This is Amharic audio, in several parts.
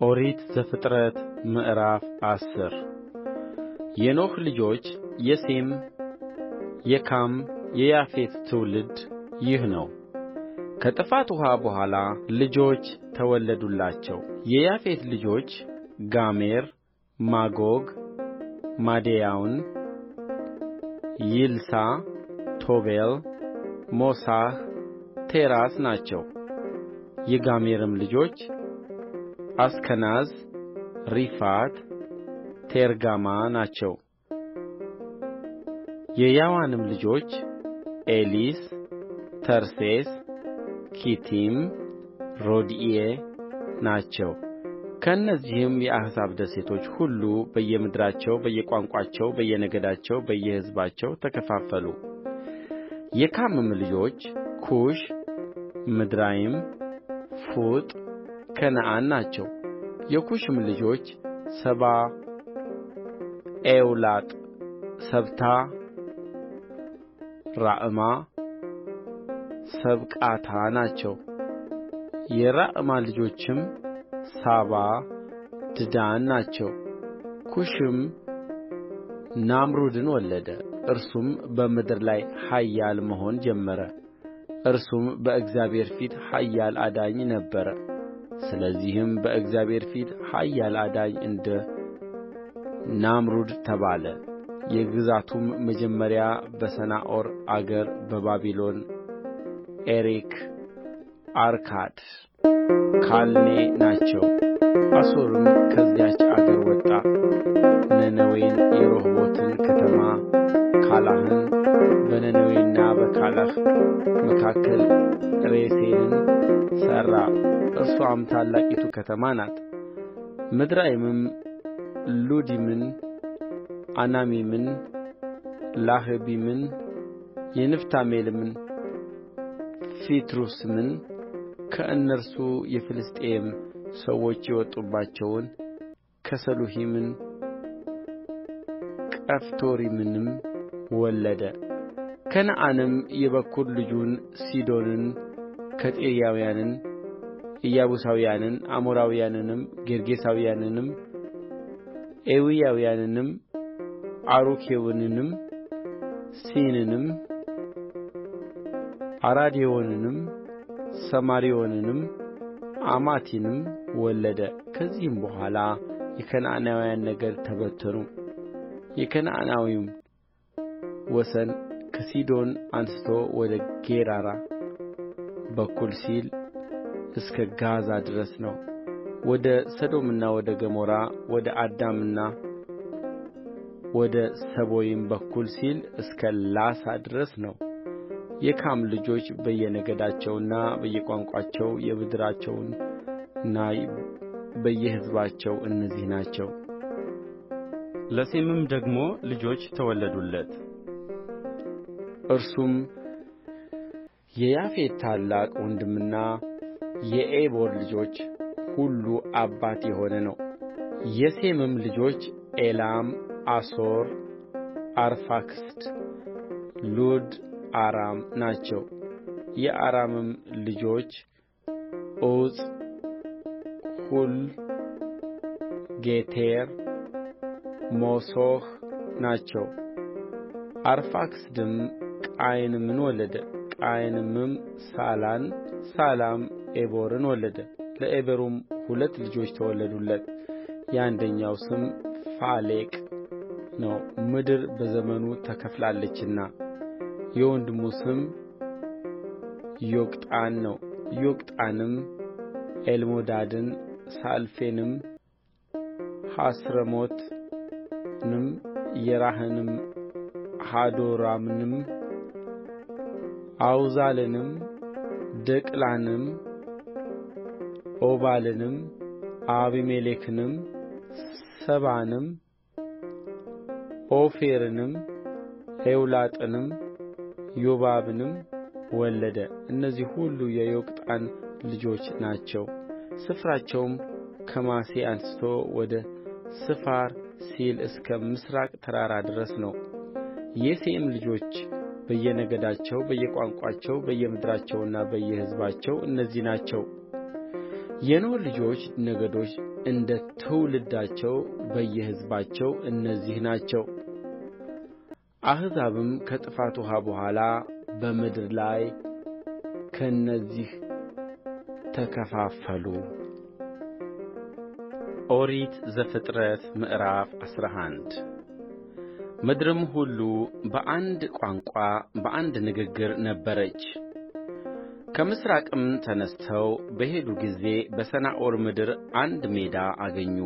ኦሪት ዘፍጥረት ምዕራፍ 10 የኖኅ ልጆች የሴም የካም የያፌት ትውልድ ይህ ነው። ከጥፋት ውኃ በኋላ ልጆች ተወለዱላቸው። የያፌት ልጆች ጋሜር፣ ማጎግ፣ ማዴ ያዋን፣ ይልሳ፣ ቶቤል፣ ሞሳሕ፣ ቴራስ ናቸው። የጋሜርም ልጆች አስከናዝ፣ ሪፋት፣ ቴርጋማ ናቸው። የያዋንም ልጆች ኤሊስ፣ ተርሴስ፣ ኪቲም፣ ሮድኢ ናቸው። ከእነዚህም የአሕዛብ ደሴቶች ሁሉ በየምድራቸው በየቋንቋቸው በየነገዳቸው በየሕዝባቸው ተከፋፈሉ። የካምም ልጆች ኩሽ፣ ምጽራይም፣ ፉጥ፣ ከነዓን ናቸው። የኩሽም ልጆች ሳባ፣ ኤውላጥ፣ ሰብታ፣ ራዕማ፣ ሰብቃታ ናቸው። የራዕማ ልጆችም ሳባ፣ ድዳን ናቸው። ኩሽም ናምሩድን ወለደ። እርሱም በምድር ላይ ኃያል መሆን ጀመረ። እርሱም በእግዚአብሔር ፊት ኃያል አዳኝ ነበረ። ስለዚህም በእግዚአብሔር ፊት ኃያል አዳኝ እንደ ናምሩድ ተባለ። የግዛቱም መጀመሪያ በሰናዖር አገር በባቢሎን፣ ኤሬክ፣ አርካድ፣ ካልኔ ናቸው። አሦርም ከዚያች አገር ወጣ። ነነዌን፣ የረሆቦትን ከተማ ካለህን፣ በነነዌና በካለህ መካከል ሬሴንን ሠራ። እርስዋም ታላቂቱ ከተማ ናት። ምጽራይምም ሉዲምን፣ ዐናሚምን፣ ላህቢምን፣ የንፍታሌምን፣ ፈትሩሲምን ከእነርሱ የፍልስጥኤም ሰዎች የወጡባቸውን ከስሉሂምን ቀፍቶሪምንም ወለደ። ከነዓንም የበኵር ልጁን ሲዶንን፣ ኬጢያውያንን፣ ኢያቡሳውያንን፣ አሞራውያንንም፣ ጌርጌሳውያንንም፣ ኤዊያውያንንም፣ ዐሩኬዎንንም፣ ሲኒንም፣ አራዴዎንንም፣ ሰማሪዎንንም፣ አማቲንም ወለደ። ከዚህም በኋላ የከነዓናውያን ነገድ ተበተኑ። የከነዓናዊም ወሰን ከሲዶን አንሥቶ ወደ ጌራራ በኩል ሲል እስከ ጋዛ ድረስ ነው። ወደ ሰዶምና ወደ ገሞራ ወደ አዳማና ወደ ሰቦይም በኩል ሲል እስከ ላሳ ድረስ ነው። የካም ልጆች በየነገዳቸውና በየቋንቋቸው የምድራቸውና በየሕዝባቸው እነዚህ ናቸው። ለሴምም ደግሞ ልጆች ተወለዱለት። እርሱም የያፌት ታላቅ ወንድምና የዔቦር ልጆች ሁሉ አባት የሆነ ነው። የሴምም ልጆች ኤላም፣ አሦር፣ አርፋክስድ፣ ሉድ፣ አራም ናቸው። የአራምም ልጆች ዑፅ፣ ሁል፣ ጌቴር፣ ሞሶሕ ናቸው። አርፋክስድም ቃይንምን ወለደ። ቃይንምም ሳላን፣ ሳላም ዔቦርን ወለደ። ለዔቦርም ሁለት ልጆች ተወለዱለት። የአንደኛው ስም ፋሌቅ ነው፣ ምድር በዘመኑ ተከፍላለችና። የወንድሙ ስም ዮቅጣን ነው። ዮቅጣንም ኤልሞዳድን፣ ሳልፌንም፣ ሐስረሞትንም፣ የራሕንም፣ ሀዶራምንም፣ አውዛልንም፣ ደቅላንም፣ ዖባልንም፣ አቢሜሌክንም፣ ሳባንም፣ ኦፊርንም፣ ኤውላጥንም፣ ዮባብንም ወለደ። እነዚህ ሁሉ የዮቅጣን ልጆች ናቸው። ስፍራቸውም ከማሴ አንሥቶ ወደ ስፋር ሲል እስከ ምሥራቅ ተራራ ድረስ ነው። የሴም ልጆች በየነገዳቸው በየቋንቋቸው በየምድራቸውና በየሕዝባቸው እነዚህ ናቸው። የኖኅ ልጆች ነገዶች እንደ ትውልዳቸው በየሕዝባቸው እነዚህ ናቸው። አሕዛብም ከጥፋት ውኃ በኋላ በምድር ላይ ከእነዚህ ተከፋፈሉ። ኦሪት ዘፍጥረት ምዕራፍ 11 ምድርም ሁሉ በአንድ ቋንቋ በአንድ ንግግር ነበረች። ከምሥራቅም ተነሥተው በሄዱ ጊዜ በሰናዖር ምድር አንድ ሜዳ አገኙ።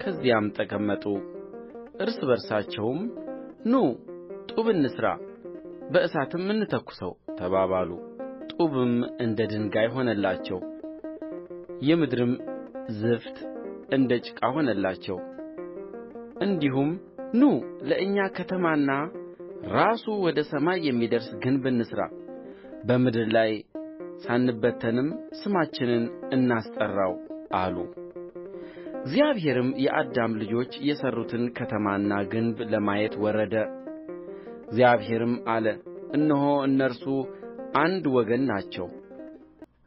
ከዚያም ተቀመጡ። እርስ በርሳቸውም ኑ ጡብ እንሥራ፣ በእሳትም እንተኵሰው ተባባሉ። ጡብም እንደ ድንጋይ ሆነላቸው፣ የምድርም ዝፍት እንደ ጭቃ ሆነላቸው። እንዲሁም ኑ ለእኛ ከተማና ራሱ ወደ ሰማይ የሚደርስ ግንብ እንሥራ፣ በምድር ላይ ሳንበተንም ስማችንን እናስጠራው አሉ። እግዚአብሔርም የአዳም ልጆች የሠሩትን ከተማና ግንብ ለማየት ወረደ። እግዚአብሔርም አለ፣ እነሆ እነርሱ አንድ ወገን ናቸው፣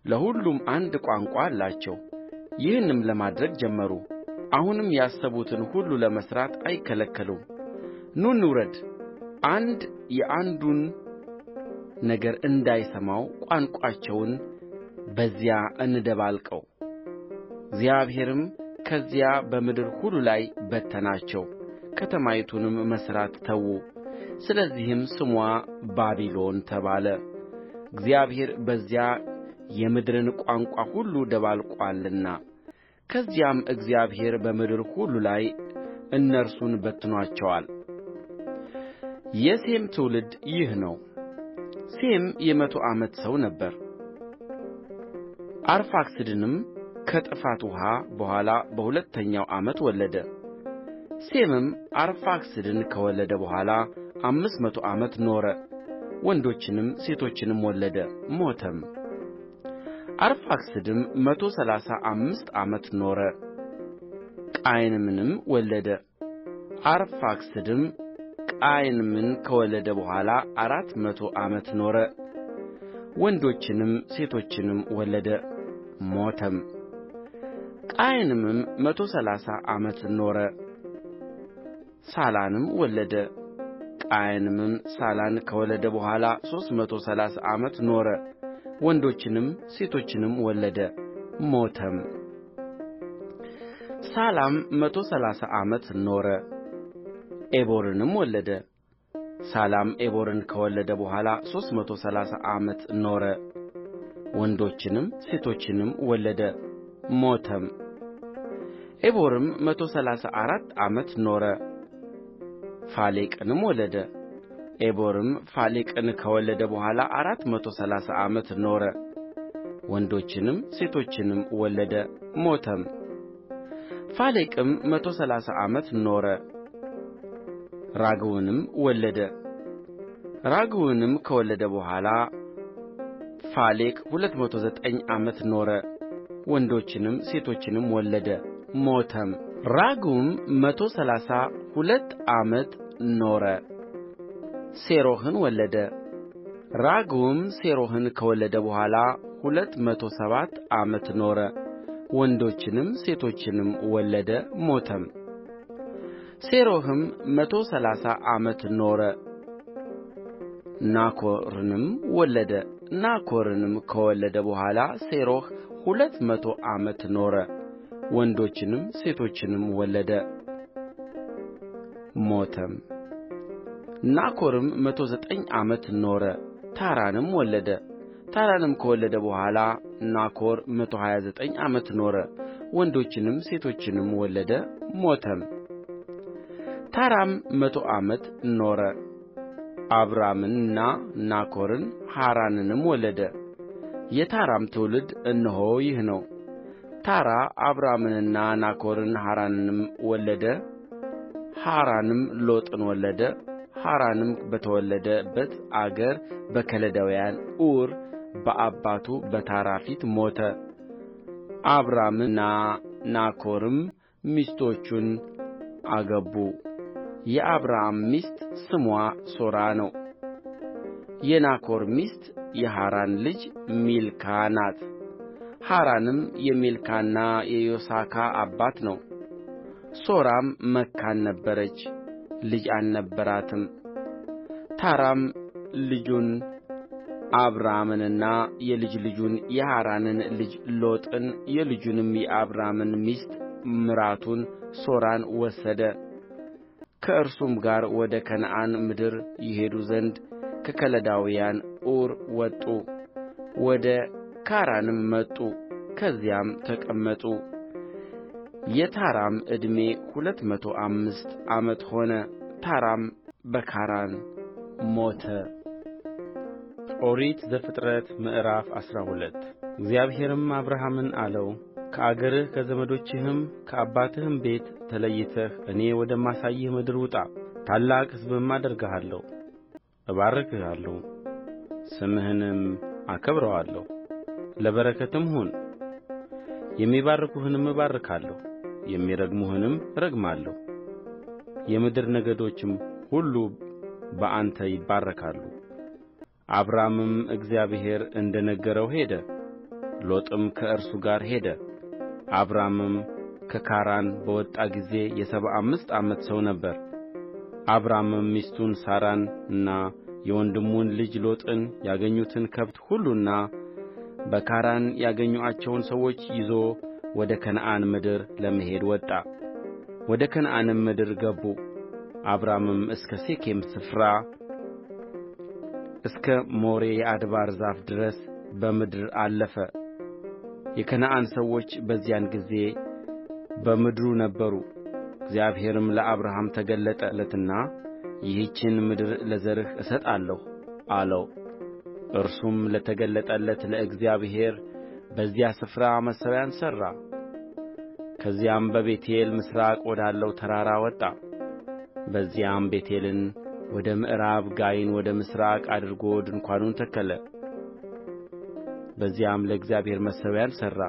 ለሁሉም አንድ ቋንቋ አላቸው። ይህንም ለማድረግ ጀመሩ። አሁንም ያሰቡትን ሁሉ ለመሥራት አይከለከሉም። ኑ እንውረድ፣ አንዱ የአንዱን ነገር እንዳይሰማው ቋንቋቸውን በዚያ እንደባልቀው። እግዚአብሔርም ከዚያ በምድር ሁሉ ላይ በተናቸው፣ ከተማይቱንም መሥራት ተዉ። ስለዚህም ስሟ ባቢሎን ተባለ። እግዚአብሔር በዚያ የምድርን ቋንቋ ሁሉ ደባልቆአልና። ከዚያም እግዚአብሔር በምድር ሁሉ ላይ እነርሱን በትኖአቸዋል። የሴም ትውልድ ይህ ነው። ሴም የ100 ዓመት ሰው ነበረ። አርፋክስድንም ከጥፋት ውኃ በኋላ በሁለተኛው ዓመት ወለደ። ሴምም አርፋክስድን ከወለደ በኋላ 500 ዓመት ኖረ፣ ወንዶችንም ሴቶችንም ወለደ፣ ሞተም። አርፋክስድም 135 ዓመት ኖረ፣ ቃይንምንም ወለደ። አርፋክስድም ቃይንምን ከወለደ በኋላ 400 ዓመት ኖረ፣ ወንዶችንም ሴቶችንም ወለደ፣ ሞተም። ቃይንምም 130 ዓመት ኖረ፣ ሳላንም ወለደ። ቃይንምም ሳላን ከወለደ በኋላ 330 ዓመት ኖረ፣ ወንዶችንም ሴቶችንም ወለደ፣ ሞተም። ሳላም 130 ዓመት ኖረ፣ ዔቦርንም ወለደ። ሳላም ዔቦርን ከወለደ በኋላ 330 ዓመት ኖረ፣ ወንዶችንም ሴቶችንም ወለደ፣ ሞተም። ዔቦርም 134 ዓመት ኖረ፣ ፋሌቅንም ወለደ። ዔቦርም ፋሌቅን ከወለደ በኋላ 430 ዓመት ኖረ፣ ወንዶችንም ሴቶችንም ወለደ፣ ሞተም። ፋሌቅም 130 ዓመት ኖረ፣ ራግውንም ወለደ። ራግውንም ከወለደ በኋላ ፋሌቅ 209 ዓመት ኖረ፣ ወንዶችንም ሴቶችንም ወለደ፣ ሞተም። ራግውም 132 ዓመት ኖረ፣ ሴሮሕን ወለደ። ራግውም ሴሮሕን ከወለደ በኋላ 207 ዓመት ኖረ፣ ወንዶችንም ሴቶችንም ወለደ፣ ሞተም። ሴሮሕም 130 ዓመት ኖረ፣ ናኮርንም ወለደ። ናኮርንም ከወለደ በኋላ ሴሮሕ 200 ዓመት ኖረ፣ ወንዶችንም ሴቶችንም ወለደ፣ ሞተም። ናኮርም 109 ዓመት ኖረ፣ ታራንም ወለደ። ታራንም ከወለደ በኋላ ናኮር 129 ዓመት ኖረ፣ ወንዶችንም ሴቶችንም ወለደ፣ ሞተም። ታራም 100 ዓመት ኖረ፣ አብራምንና ናኮርን ሐራንንም ወለደ። የታራም ትውልድ እነሆ ይህ ነው። ታራ አብራምንና ናኮርን ሐራንንም ወለደ። ሐራንም ሎጥን ወለደ። ሐራንም በተወለደበት አገር በከለዳውያን ዑር በአባቱ በታራ ፊት ሞተ። አብራምና ናኮርም ሚስቶቹን አገቡ። የአብራም ሚስት ስምዋ ሦራ ነው። የናኮር ሚስት የሐራን ልጅ ሚልካ ናት። ሐራንም የሚልካና የዮስካ አባት ነው። ሦራም መካን ነበረች፣ ልጅ አልነበራትም። ታራም ልጁን አብራምንና የልጅ ልጁን የሐራንን ልጅ ሎጥን የልጁንም የአብራምን ሚስት ምራቱን ሦራን ወሰደ። ከእርሱም ጋር ወደ ከነዓን ምድር ይሄዱ ዘንድ ከከለዳውያን ዑር ወጡ፣ ወደ ካራንም መጡ፣ ከዚያም ተቀመጡ። የታራም ዕድሜ 205 ዓመት ሆነ። ታራም በካራን ሞተ። ኦሪት ዘፍጥረት ምዕራፍ 12 እግዚአብሔርም አብርሃምን አለው፣ ከአገርህ ከዘመዶችህም ከአባትህም ቤት ተለይተህ እኔ ወደማሳይህ ምድር ውጣ። ታላቅ ሕዝብም አደርግሃለሁ፣ እባርክሃለሁ፣ ስምህንም አከብረዋለሁ፣ ለበረከትም ሁን። የሚባርኩህንም እባርካለሁ፣ የሚረግሙህንም እረግማለሁ። የምድር ነገዶችም ሁሉ በአንተ ይባረካሉ። አብራምም እግዚአብሔር እንደ ነገረው ሄደ፣ ሎጥም ከእርሱ ጋር ሄደ። አብራምም ከካራን በወጣ ጊዜ የ75 ዓመት ሰው ነበረ። አብራምም ሚስቱን ሣራንና የወንድሙን ልጅ ሎጥን ያገኙትን ከብት ሁሉና በካራን ያገኙአቸውን ሰዎች ይዞ ወደ ከነዓን ምድር ለመሄድ ወጣ። ወደ ከነዓንም ምድር ገቡ። አብራምም እስከ ሴኬም ስፍራ እስከ ሞሬ የአድባር ዛፍ ድረስ በምድር አለፈ። የከነዓን ሰዎች በዚያን ጊዜ በምድሩ ነበሩ። እግዚአብሔርም ለአብርሃም ተገለጠለትና ይህችን ምድር ለዘርህ እሰጣለሁ አለው። እርሱም ለተገለጠለት ለእግዚአብሔር በዚያ ስፍራ መሠዊያን ሠራ። ከዚያም በቤቴል ምሥራቅ ወዳለው ተራራ ወጣ። በዚያም ቤቴልን ወደ ምዕራብ፣ ጋይን ወደ ምሥራቅ አድርጎ ድንኳኑን ተከለ። በዚያም ለእግዚአብሔር መሠዊያን ሠራ፣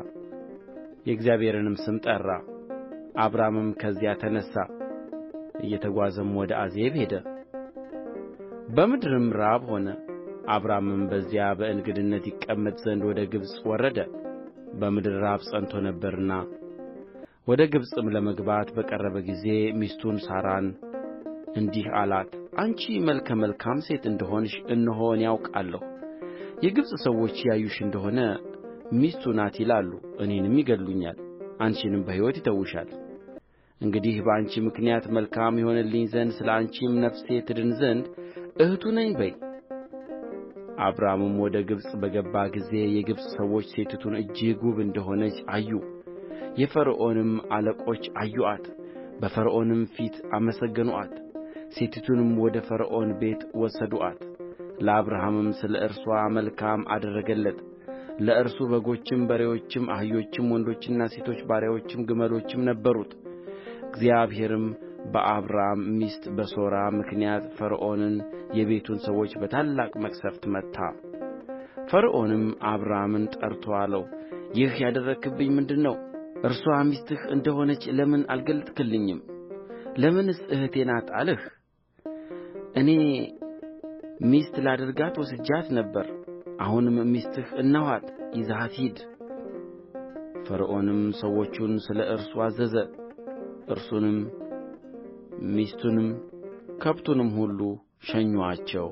የእግዚአብሔርንም ስም ጠራ። አብራምም ከዚያ ተነሣ፣ እየተጓዘም ወደ አዜብ ሄደ። በምድርም ራብ ሆነ። አብራምም በዚያ በእንግድነት ይቀመጥ ዘንድ ወደ ግብፅ ወረደ፣ በምድር ራብ ጸንቶ ነበርና። ወደ ግብፅም ለመግባት በቀረበ ጊዜ ሚስቱን ሣራን እንዲህ አላት፣ አንቺ መልከ መልካም ሴት እንደሆንሽ እነሆ እኔ አውቃለሁ። የግብፅ ሰዎች ያዩሽ እንደሆነ ሚስቱ ናት ይላሉ፣ እኔንም ይገድሉኛል፣ አንቺንም በሕይወት ይተዉሻል። እንግዲህ በአንቺ ምክንያት መልካም ይሆንልኝ ዘንድ ስለ አንቺም ነፍሴ ትድን ዘንድ እኅቱ ነኝ በይ። አብራምም ወደ ግብፅ በገባ ጊዜ የግብፅ ሰዎች ሴቲቱን እጅግ ውብ እንደሆነች አዩ። የፈርዖንም አለቆች አዩአት፣ በፈርዖንም ፊት አመሰገኑአት። ሴቲቱንም ወደ ፈርዖን ቤት ወሰዱአት። ለአብርሃምም ስለ እርስዋ መልካም አደረገለት። ለእርሱ በጎችም፣ በሬዎችም፣ አህዮችም፣ ወንዶችና ሴቶች ባሪያዎችም ግመሎችም ነበሩት። እግዚአብሔርም በአብራም ሚስት በሦራ ምክንያት ፈርዖንን የቤቱን ሰዎች በታላቅ መቅሠፍት መታ። ፈርዖንም አብራምን ጠርቶ አለው፣ ይህ ያደረግህብኝ ምንድር ነው? እርስዋ ሚስትህ እንደ ሆነች ለምን አልገለጥህልኝም? ለምንስ እኅቴ ናት አልህ? እኔ ሚስት ላደርጋት ወስጄአት ነበር። አሁንም ሚስትህ እነኋት፣ ይዘሃት ሂድ። ፈርዖንም ሰዎቹን ስለ እርሱ አዘዘ። እርሱንም ሚስቱንም ከብቱንም ሁሉ ሸኙአቸው።